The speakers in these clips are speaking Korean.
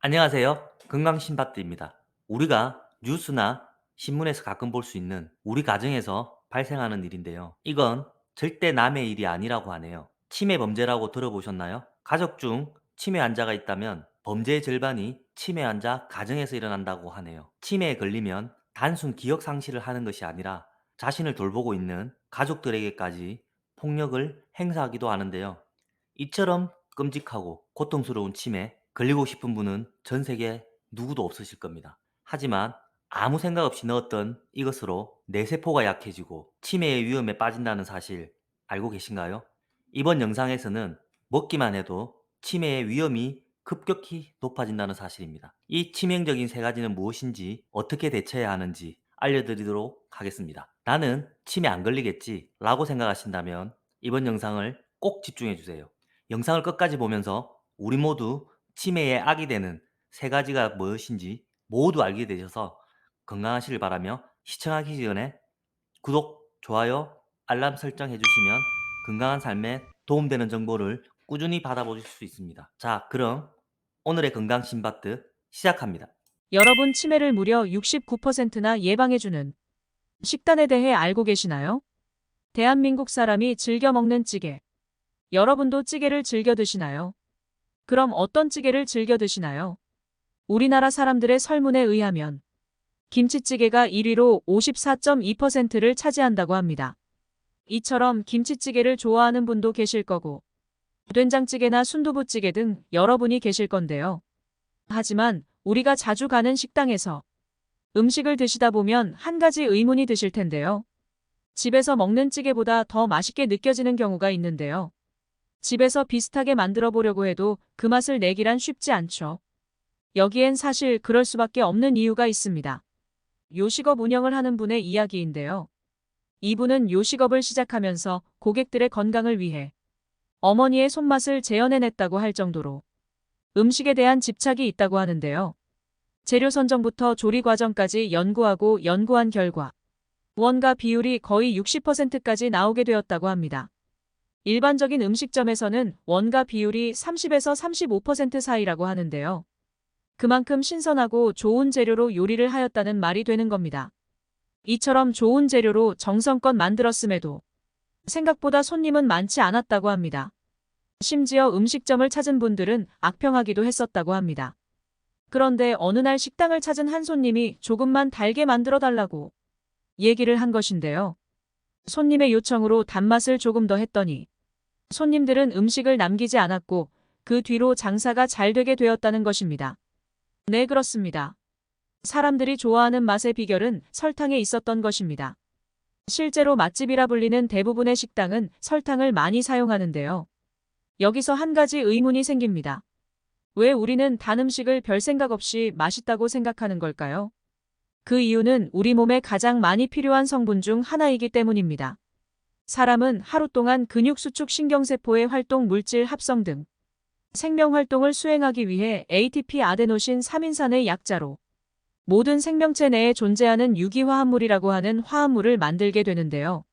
안녕하세요. 건강신박대입니다. 우리가 뉴스나 신문에서 가끔 볼 수 있는 우리 가정에서 발생하는 일인데요. 이건 절대 남의 일이 아니라고 하네요. 치매 범죄라고 들어보셨나요? 가족 중 치매 환자가 있다면 범죄의 절반이 치매 환자 가정에서 일어난다고 하네요. 치매에 걸리면 단순 기억 상실을 하는 것이 아니라 자신을 돌보고 있는 가족들에게까지 폭력을 행사하기도 하는데요. 이처럼 끔찍하고 고통스러운 치매 걸리고 싶은 분은 전 세계 누구도 없으실 겁니다. 하지만 아무 생각 없이 넣었던 이것으로 뇌세포가 약해지고 치매의 위험에 빠진다는 사실 알고 계신가요? 이번 영상에서는 먹기만 해도 치매의 위험이 급격히 높아진다는 사실입니다. 이 치명적인 세 가지는 무엇인지 어떻게 대처해야 하는지 알려드리도록 하겠습니다. 나는 치매 안 걸리겠지 라고 생각하신다면 이번 영상을 꼭 집중해 주세요. 영상을 끝까지 보면서 우리 모두 치매의 악이 되는 세 가지가 무엇인지 모두 알게 되셔서 건강하시길 바라며 시청하기 전에 구독, 좋아요, 알람 설정 해주시면 건강한 삶에 도움되는 정보를 꾸준히 받아보실 수 있습니다. 자, 그럼 오늘의 건강 신바트 시작합니다. 여러분 치매를 무려 69%나 예방해주는 식단에 대해 알고 계시나요? 대한민국 사람이 즐겨 먹는 찌개. 여러분도 찌개를 즐겨 드시나요? 그럼 어떤 찌개를 즐겨 드시나요? 우리나라 사람들의 설문에 의하면 김치찌개가 1위로 54.2%를 차지한다고 합니다. 이처럼 김치찌개를 좋아하는 분도 계실 거고, 된장찌개나 순두부찌개 등 여러분이 계실 건데요. 하지만 우리가 자주 가는 식당에서 음식을 드시다 보면 한 가지 의문이 드실 텐데요. 집에서 먹는 찌개보다 더 맛있게 느껴지는 경우가 있는데요. 집에서 비슷하게 만들어 보려고 해도 그 맛을 내기란 쉽지 않죠. 여기엔 사실 그럴 수밖에 없는 이유가 있습니다. 요식업 운영을 하는 분의 이야기인데요. 이분은 요식업을 시작하면서 고객들의 건강을 위해 어머니의 손맛을 재현해냈다고 할 정도로 음식에 대한 집착이 있다고 하는데요. 재료 선정부터 조리 과정까지 연구한 결과 원가 비율이 거의 60%까지 나오게 되었다고 합니다. 일반적인 음식점에서는 원가 비율이 30에서 35% 사이라고 하는데요. 그만큼 신선하고 좋은 재료로 요리를 하였다는 말이 되는 겁니다. 이처럼 좋은 재료로 정성껏 만들었음에도 생각보다 손님은 많지 않았다고 합니다. 심지어 음식점을 찾은 분들은 악평하기도 했었다고 합니다. 그런데 어느 날 식당을 찾은 한 손님이 조금만 달게 만들어 달라고 얘기를 한 것인데요. 손님의 요청으로 단맛을 조금 더 했더니 손님들은 음식을 남기지 않았고 그 뒤로 장사가 잘 되게 되었다는 것입니다. 네, 그렇습니다. 사람들이 좋아하는 맛의 비결은 설탕에 있었던 것입니다. 실제로 맛집이라 불리는 대부분의 식당은 설탕을 많이 사용하는데요. 여기서 한 가지 의문이 생깁니다. 왜 우리는 단 음식을 별 생각 없이 맛있다고 생각하는 걸까요? 그 이유는 우리 몸에 가장 많이 필요한 성분 중 하나이기 때문입니다. 사람은 하루 동안 근육 수축 신경세포의 활동 물질 합성 등 생명 활동을 수행하기 위해 ATP 아데노신 3인산의 약자로 모든 생명체 내에 존재하는 유기화합물이라고 하는 화합물을 만들게 되는데요.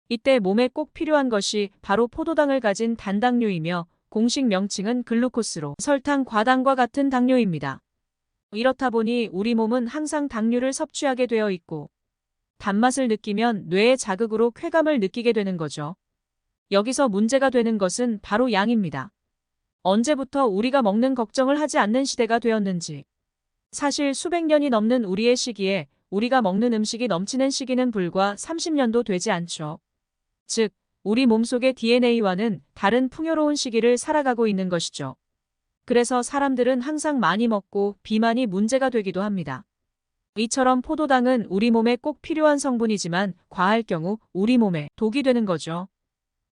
이때 몸에 꼭 필요한 것이 바로 포도당을 가진 단당류이며 공식 명칭은 글루코스로 설탕, 과당과 같은 당류입니다. 이렇다 보니 우리 몸은 항상 당류를 섭취하게 되어 있고 단맛을 느끼면 뇌의 자극으로 쾌감을 느끼게 되는 거죠. 여기서 문제가 되는 것은 바로 양입니다. 언제부터 우리가 먹는 걱정을 하지 않는 시대가 되었는지. 사실 수백 년이 넘는 우리의 시기에 우리가 먹는 음식이 넘치는 시기는 불과 30년도 되지 않죠. 즉, 우리 몸속의 DNA와는 다른 풍요로운 시기를 살아가고 있는 것이죠. 그래서 사람들은 항상 많이 먹고 비만이 문제가 되기도 합니다. 이처럼 포도당은 우리 몸에 꼭 필요한 성분이지만 과할 경우 우리 몸에 독이 되는 거죠.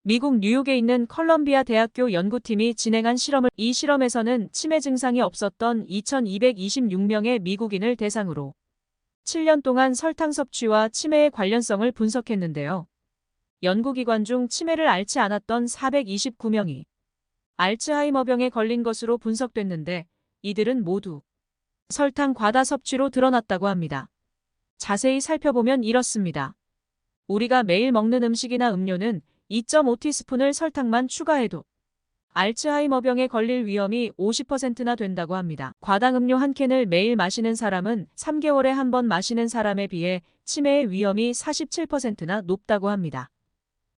미국 뉴욕에 있는 컬럼비아 대학교 연구팀이 진행한 이 실험에서는 치매 증상이 없었던 2,226명의 미국인을 대상으로 7년 동안 설탕 섭취와 치매의 관련성을 분석했는데요. 연구기관 중 치매를 앓지 않았던 429명이 알츠하이머병에 걸린 것으로 분석됐는데 이들은 모두 설탕 과다 섭취로 드러났다고 합니다. 자세히 살펴보면 이렇습니다. 우리가 매일 먹는 음식이나 음료는 2.5티스푼을 설탕만 추가해도 알츠하이머병에 걸릴 위험이 50%나 된다고 합니다. 과당 음료 한 캔을 매일 마시는 사람은 3개월에 한 번 마시는 사람에 비해 치매의 위험이 47%나 높다고 합니다.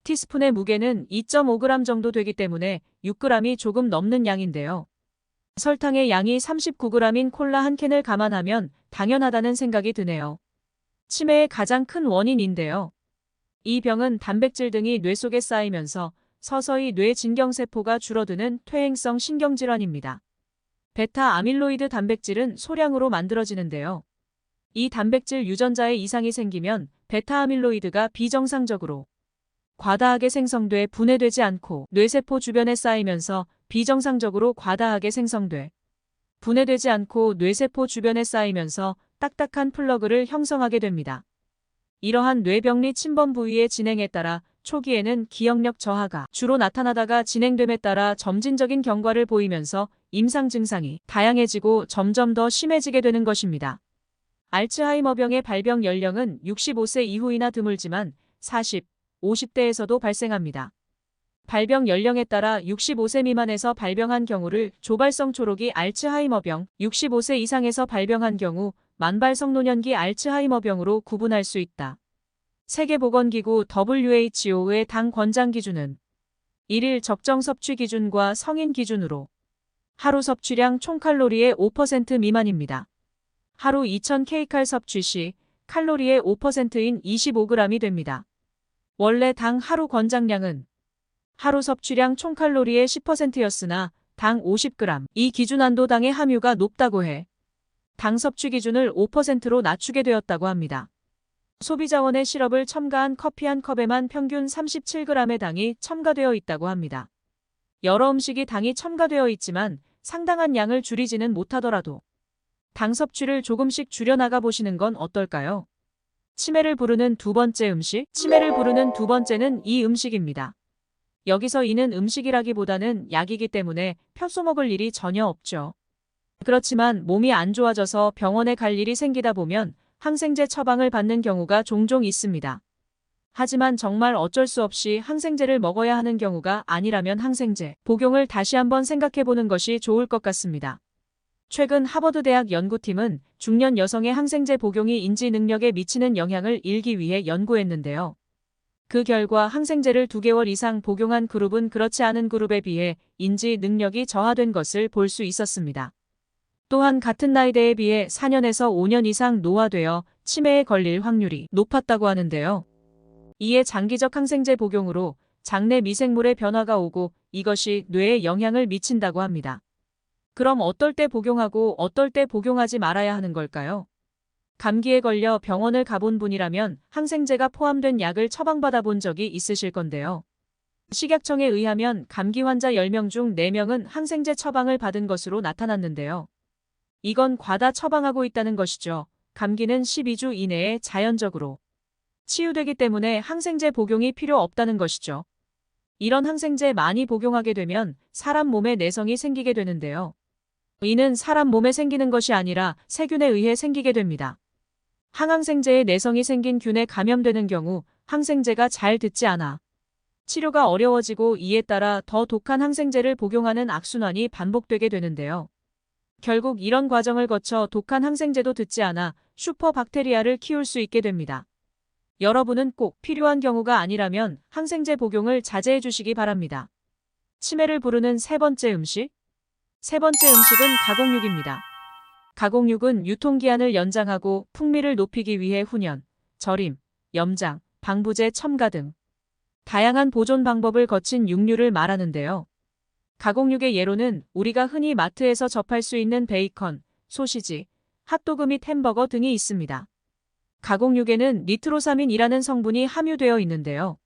티스푼의 무게는 2.5g 정도 되기 때문에 6g이 조금 넘는 양인데요. 설탕의 양이 39g인 콜라 한 캔을 감안하면 당연하다는 생각이 드네요. 치매의 가장 큰 원인인데요. 이 병은 단백질 등이 뇌 속에 쌓이면서 서서히 뇌 진경세포가 줄어드는 퇴행성 신경질환입니다. 베타 아밀로이드 단백질은 소량으로 만들어지는데요. 이 단백질 유전자에 이상이 생기면 베타 아밀로이드가 비정상적으로 과다하게 생성돼 분해되지 않고 뇌세포 주변에 쌓이면서 비정상적으로 과다하게 생성돼 분해되지 않고 뇌세포 주변에 쌓이면서 딱딱한 플러그를 형성하게 됩니다. 이러한 뇌병리 침범 부위의 진행에 따라 초기에는 기억력 저하가 주로 나타나다가 진행됨에 따라 점진적인 경과를 보이면서 임상 증상이 다양해지고 점점 더 심해지게 되는 것입니다. 알츠하이머병의 발병 연령은 65세 이후이나 드물지만 40, 50대에서도 발생합니다. 발병 연령에 따라 65세 미만에서 발병한 경우를 조발성 초록이 알츠하이머병, 65세 이상에서 발병한 경우 만발성 노년기 알츠하이머병으로 구분할 수 있다. 세계보건기구 WHO의 당 권장 기준은 1일 적정 섭취 기준과 성인 기준으로 하루 섭취량 총칼로리의 5% 미만입니다. 하루 2000kcal 섭취 시 칼로리의 5%인 25g이 됩니다. 원래 당 하루 권장량은 하루 섭취량 총칼로리의 10%였으나 당 50g, 이 기준한도 당의 함유가 높다고 해 당 섭취 기준을 5%로 낮추게 되었다고 합니다. 소비자원의 시럽을 첨가한 커피 한 컵에만 평균 37g의 당이 첨가되어 있다고 합니다. 여러 음식이 당이 첨가되어 있지만 상당한 양을 줄이지는 못하더라도 당 섭취를 조금씩 줄여나가 보시는 건 어떨까요? 치매를 부르는 두 번째 음식, 치매를 부르는 두 번째는 이 음식입니다. 여기서 이는 음식이라기보다는 약이기 때문에 펴소먹을 일이 전혀 없죠. 그렇지만 몸이 안 좋아져서 병원에 갈 일이 생기다 보면 항생제 처방을 받는 경우가 종종 있습니다. 하지만 정말 어쩔 수 없이 항생제를 먹어야 하는 경우가 아니라면 항생제 복용을 다시 한번 생각해보는 것이 좋을 것 같습니다. 최근 하버드대학 연구팀은 중년 여성의 항생제 복용이 인지 능력에 미치는 영향을 일기 위해 연구했는데요. 그 결과 항생제를 2개월 이상 복용한 그룹은 그렇지 않은 그룹에 비해 인지 능력이 저하된 것을 볼 수 있었습니다. 또한 같은 나이대에 비해 4년에서 5년 이상 노화되어 치매에 걸릴 확률이 높았다고 하는데요. 이에 장기적 항생제 복용으로 장내 미생물의 변화가 오고 이것이 뇌에 영향을 미친다고 합니다. 그럼 어떨 때 복용하고 어떨 때 복용하지 말아야 하는 걸까요? 감기에 걸려 병원을 가본 분이라면 항생제가 포함된 약을 처방받아 본 적이 있으실 건데요. 식약청에 의하면 감기 환자 10명 중 4명은 항생제 처방을 받은 것으로 나타났는데요. 이건 과다 처방하고 있다는 것이죠. 감기는 12주 이내에 자연적으로 치유되기 때문에 항생제 복용이 필요 없다는 것이죠. 이런 항생제 많이 복용하게 되면 사람 몸에 내성이 생기게 되는데요. 이는 사람 몸에 생기는 것이 아니라 세균에 의해 생기게 됩니다. 항항생제에 내성이 생긴 균에 감염되는 경우 항생제가 잘 듣지 않아 치료가 어려워지고 이에 따라 더 독한 항생제를 복용하는 악순환이 반복되게 되는데요. 결국 이런 과정을 거쳐 독한 항생제도 듣지 않아 슈퍼박테리아를 키울 수 있게 됩니다. 여러분은 꼭 필요한 경우가 아니라면 항생제 복용을 자제해 주시기 바랍니다. 치매를 부르는 세 번째 음식? 세 번째 음식은 가공육입니다. 가공육은 유통기한을 연장하고 풍미를 높이기 위해 훈연, 절임, 염장, 방부제 첨가 등 다양한 보존 방법을 거친 육류를 말하는데요. 가공육의 예로는 우리가 흔히 마트에서 접할 수 있는 베이컨, 소시지, 핫도그 및 햄버거 등이 있습니다. 가공육에는 니트로사민이라는 성분이 함유되어 있는데요.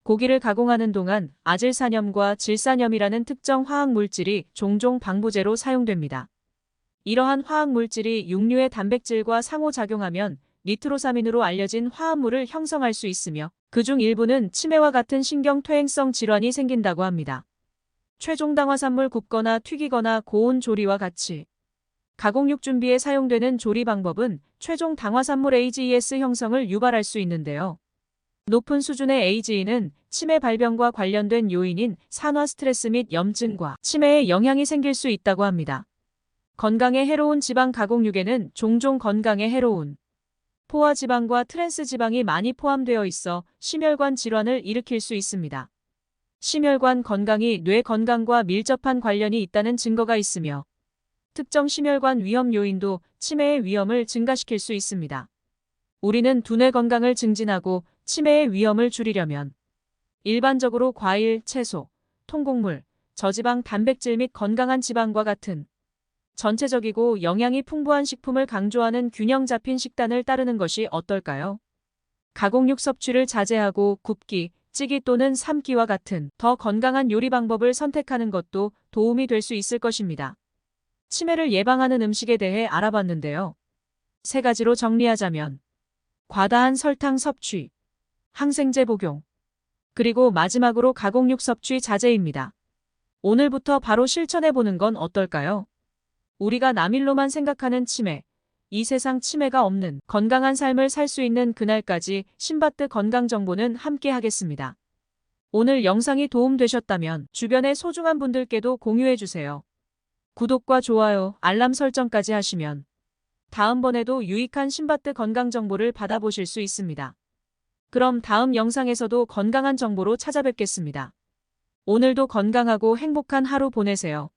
고기를 가공하는 동안 아질산염과 질산염이라는 특정 화학물질이 종종 방부제로 사용됩니다. 이러한 화학물질이 육류의 단백질과 상호작용하면 니트로사민으로 알려진 화합물을 형성할 수 있으며 그중 일부는 치매와 같은 신경퇴행성 질환이 생긴다고 합니다. 최종 당화산물 굽거나 튀기거나 고온 조리와 같이 가공육 준비에 사용되는 조리 방법은 최종 당화산물 AGES 형성을 유발할 수 있는데요. 높은 수준의 AGE는 치매 발병과 관련된 요인인 산화 스트레스 및 염증과 치매에 영향이 생길 수 있다고 합니다. 건강에 해로운 지방 가공육에는 종종 건강에 해로운 포화 지방과 트랜스 지방이 많이 포함되어 있어 심혈관 질환을 일으킬 수 있습니다. 심혈관 건강이 뇌 건강과 밀접한 관련이 있다는 증거가 있으며 특정 심혈관 위험 요인도 치매의 위험을 증가시킬 수 있습니다. 우리는 두뇌 건강을 증진하고 치매의 위험을 줄이려면 일반적으로 과일, 채소, 통곡물, 저지방 단백질 및 건강한 지방과 같은 전체적이고 영양이 풍부한 식품을 강조하는 균형 잡힌 식단을 따르는 것이 어떨까요? 가공육 섭취를 자제하고 굽기, 찌기 또는 삶기와 같은 더 건강한 요리 방법을 선택하는 것도 도움이 될 수 있을 것입니다. 치매를 예방하는 음식에 대해 알아봤는데요. 3가지로 정리하자면 과다한 설탕 섭취, 항생제 복용, 그리고 마지막으로 가공육 섭취 자제입니다. 오늘부터 바로 실천해보는 건 어떨까요? 우리가 남일로만 생각하는 치매, 이 세상 치매가 없는 건강한 삶을 살 수 있는 그날까지 신바트 건강정보는 함께 하겠습니다. 오늘 영상이 도움되셨다면 주변의 소중한 분들께도 공유해주세요. 구독과 좋아요, 알람 설정까지 하시면 다음번에도 유익한 신바트 건강정보를 받아보실 수 있습니다. 그럼 다음 영상에서도 건강한 정보로 찾아뵙겠습니다. 오늘도 건강하고 행복한 하루 보내세요.